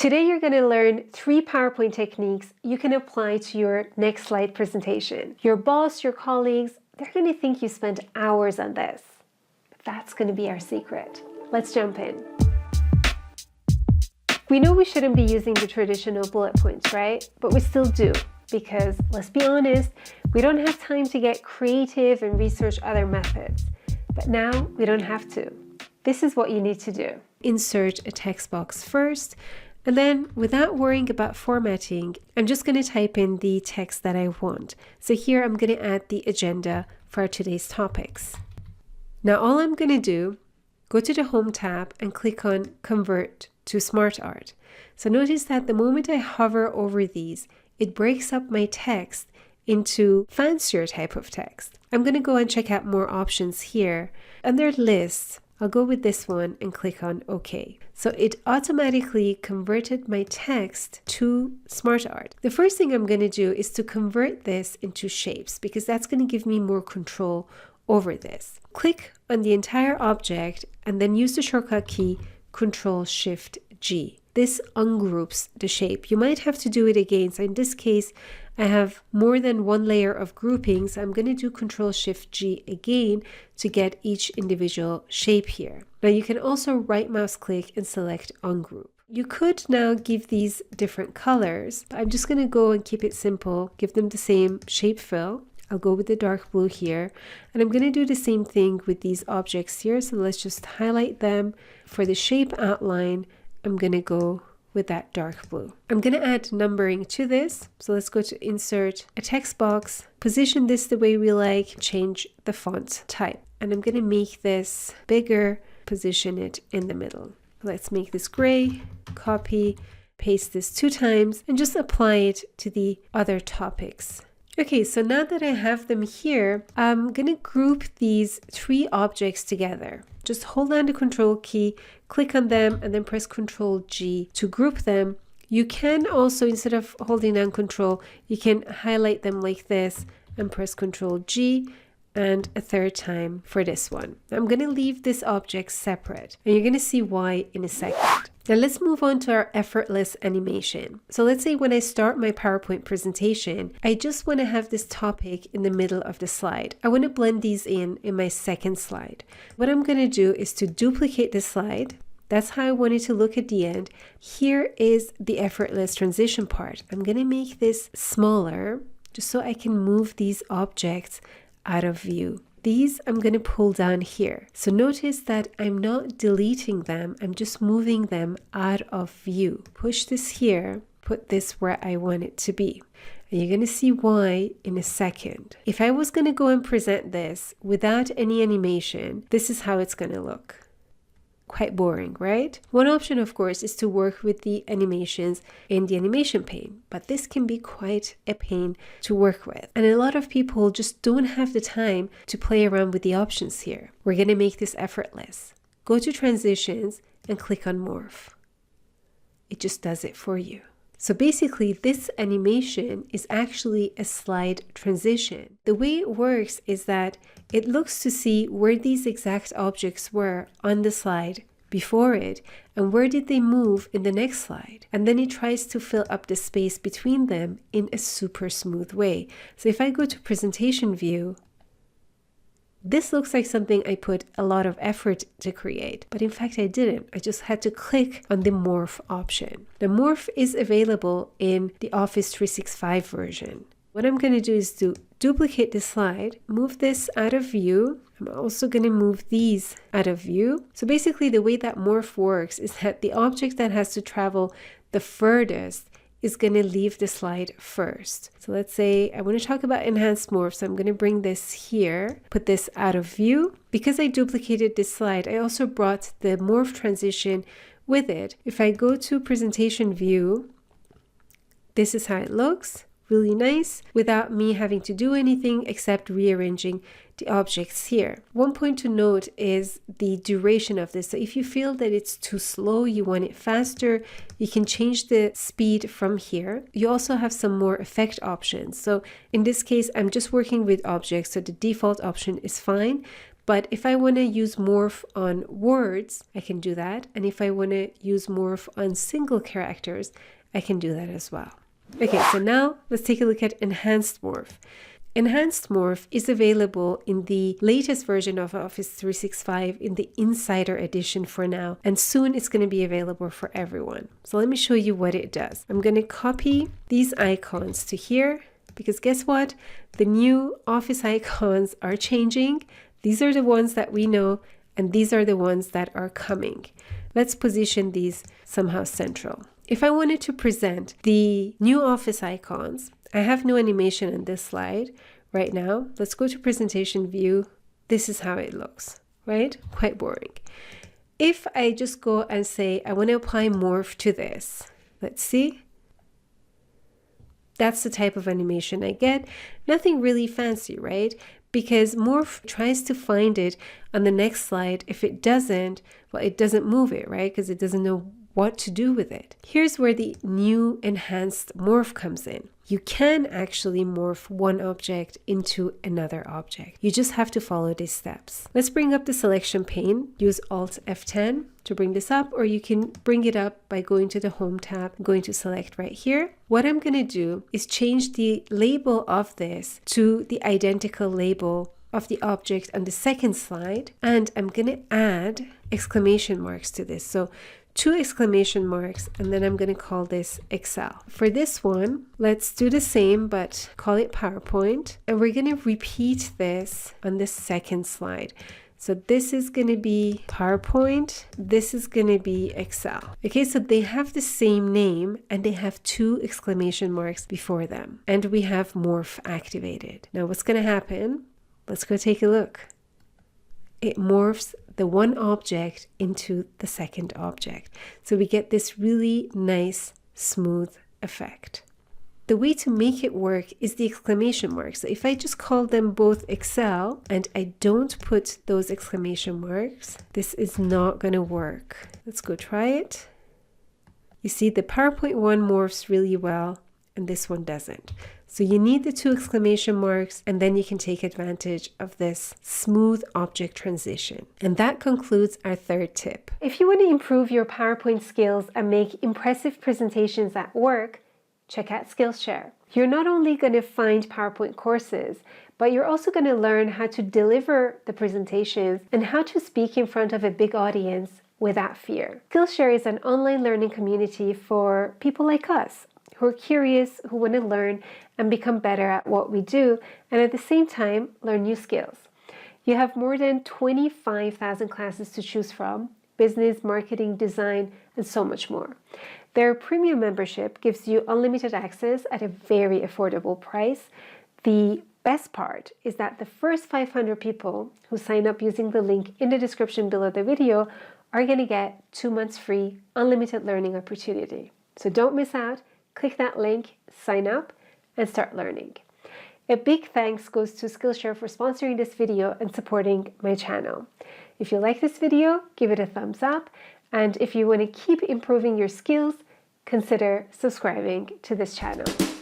Today you're going to learn 3 PowerPoint techniques you can apply to your next slide presentation. Your boss, your colleagues, they're going to think you spent hours on this. But that's going to be our secret. Let's jump in. We know we shouldn't be using the traditional bullet points, right? But we still do, because let's be honest, we don't have time to get creative and research other methods. But now we don't have to. This is what you need to do. Insert a text box first, and then without worrying about formatting, I'm just going to type in the text that I want. So here I'm going to add the agenda for today's topics. Now all I'm going to do, go to the Home tab and click on Convert to SmartArt. So notice that the moment I hover over these, it breaks up my text into fancier type of text. I'm going to go and check out more options here. Under lists, I'll go with this one and click on OK. So it automatically converted my text to SmartArt. The first thing I'm going to do is to convert this into shapes, because that's going to give me more control over this. Click on the entire object and then use the shortcut key Ctrl+Shift+G. This ungroups the shape. You might have to do it again. So in this case, I have more than one layer of grouping. So I'm going to do Ctrl+Shift+G again to get each individual shape here. Now you can also right mouse click and select ungroup. You could now give these different colors. I'm just going to go and keep it simple, give them the same shape fill. I'll go with the dark blue here, and I'm going to do the same thing with these objects here. So let's just highlight them. For the shape outline, I'm going to go with that dark blue. I'm going to add numbering to this. So let's go to insert a text box, position this the way we like, change the font type. And I'm going to make this bigger, position it in the middle. Let's make this gray, copy, paste this 2 times, and just apply it to the other topics. Okay, so now that I have them here, I'm going to group these 3 objects together. Just hold down the Control key, click on them, and then press Ctrl+G to group them. You can also, instead of holding down Control, you can highlight them like this and press Ctrl+G and a 3rd time for this one. I'm going to leave this object separate, and you're going to see why in a second. Now let's move on to our effortless animation. So let's say when I start my PowerPoint presentation, I just want to have this topic in the middle of the slide. I want to blend these in my 2nd slide. What I'm going to do is to duplicate the slide. That's how I want it to look at the end. Here is the effortless transition part. I'm going to make this smaller just so I can move these objects out of view. These I'm going to pull down here. So notice that I'm not deleting them, I'm just moving them out of view. Push this here, put this where I want it to be. And you're going to see why in a second. If I was going to go and present this without any animation, this is how it's going to look. Quite boring, right? One option, of course, is to work with the animations in the animation pane, but this can be quite a pain to work with. And a lot of people just don't have the time to play around with the options here. We're going to make this effortless. Go to transitions and click on Morph. It just does it for you. So basically, this animation is actually a slide transition. The way it works is that it looks to see where these exact objects were on the slide before it and where did they move in the next slide. And then it tries to fill up the space between them in a super smooth way. So if I go to presentation view, this looks like something I put a lot of effort to create, but in fact I didn't. I just had to click on the Morph option. The Morph is available in the Office 365 version. What I'm going to do is to duplicate the slide, move this out of view. I'm also going to move these out of view. So basically the way that Morph works is that the object that has to travel the furthest is going to leave the slide first. So let's say I want to talk about enhanced morph. So I'm going to bring this here, put this out of view. Because I duplicated this slide, I also brought the morph transition with it. If I go to presentation view, this is how it looks. Really nice without me having to do anything except rearranging the objects here. One point to note is the duration of this. So if you feel that it's too slow, you want it faster, you can change the speed from here. You also have some more effect options. So in this case, I'm just working with objects, so the default option is fine. But if I want to use Morph on words, I can do that. And if I want to use Morph on single characters, I can do that as well. Okay, so now let's take a look at Enhanced Morph. Enhanced Morph is available in the latest version of Office 365 in the Insider Edition for now, and soon it's going to be available for everyone. So let me show you what it does. I'm going to copy these icons to here, because guess what? The new Office icons are changing. These are the ones that we know, and these are the ones that are coming. Let's position these somehow central. If I wanted to present the new Office icons, I have no animation in this slide right now. Let's go to presentation view. This is how it looks, right? Quite boring. If I just go and say, I want to apply Morph to this, let's see. That's the type of animation I get. Nothing really fancy, right? Because Morph tries to find it on the next slide. If it doesn't, well, it doesn't move it, right? Because it doesn't know what to do with it. Here's where the new Enhanced Morph comes in. You can actually morph one object into another object. You just have to follow these steps. Let's bring up the selection pane. Use Alt F10 to bring this up, or you can bring it up by going to the Home tab, going to select right here. What I'm going to do is change the label of this to the identical label of the object on the second slide, and I'm going to add exclamation marks to this. So 2 exclamation marks, and then I'm going to call this Excel. For this one, let's do the same, but call it PowerPoint. And we're going to repeat this on the second slide. So this is going to be PowerPoint. This is going to be Excel. Okay, so they have the same name and they have 2 exclamation marks before them. And we have Morph activated. Now what's going to happen? Let's go take a look. It morphs the one object into the second object. So we get this really nice, smooth effect. The way to make it work is the exclamation marks. So if I just call them both Excel and I don't put those exclamation marks, this is not going to work. Let's go try it. You see the PowerPoint one morphs really well and this one doesn't. So you need the 2 exclamation marks, and then you can take advantage of this smooth object transition. And that concludes our 3rd tip. If you want to improve your PowerPoint skills and make impressive presentations at work, check out Skillshare. You're not only going to find PowerPoint courses, but you're also going to learn how to deliver the presentations and how to speak in front of a big audience without fear. Skillshare is an online learning community for people like us, who are curious, who want to learn and become better at what we do, and at the same time, learn new skills. You have more than 25,000 classes to choose from: business, marketing, design, and so much more. Their premium membership gives you unlimited access at a very affordable price. The best part is that the first 500 people who sign up using the link in the description below the video are going to get 2 months free unlimited learning opportunity. So don't miss out. Click that link, sign up, and start learning. A big thanks goes to Skillshare for sponsoring this video and supporting my channel. If you like this video, give it a thumbs up, and if you want to keep improving your skills, consider subscribing to this channel.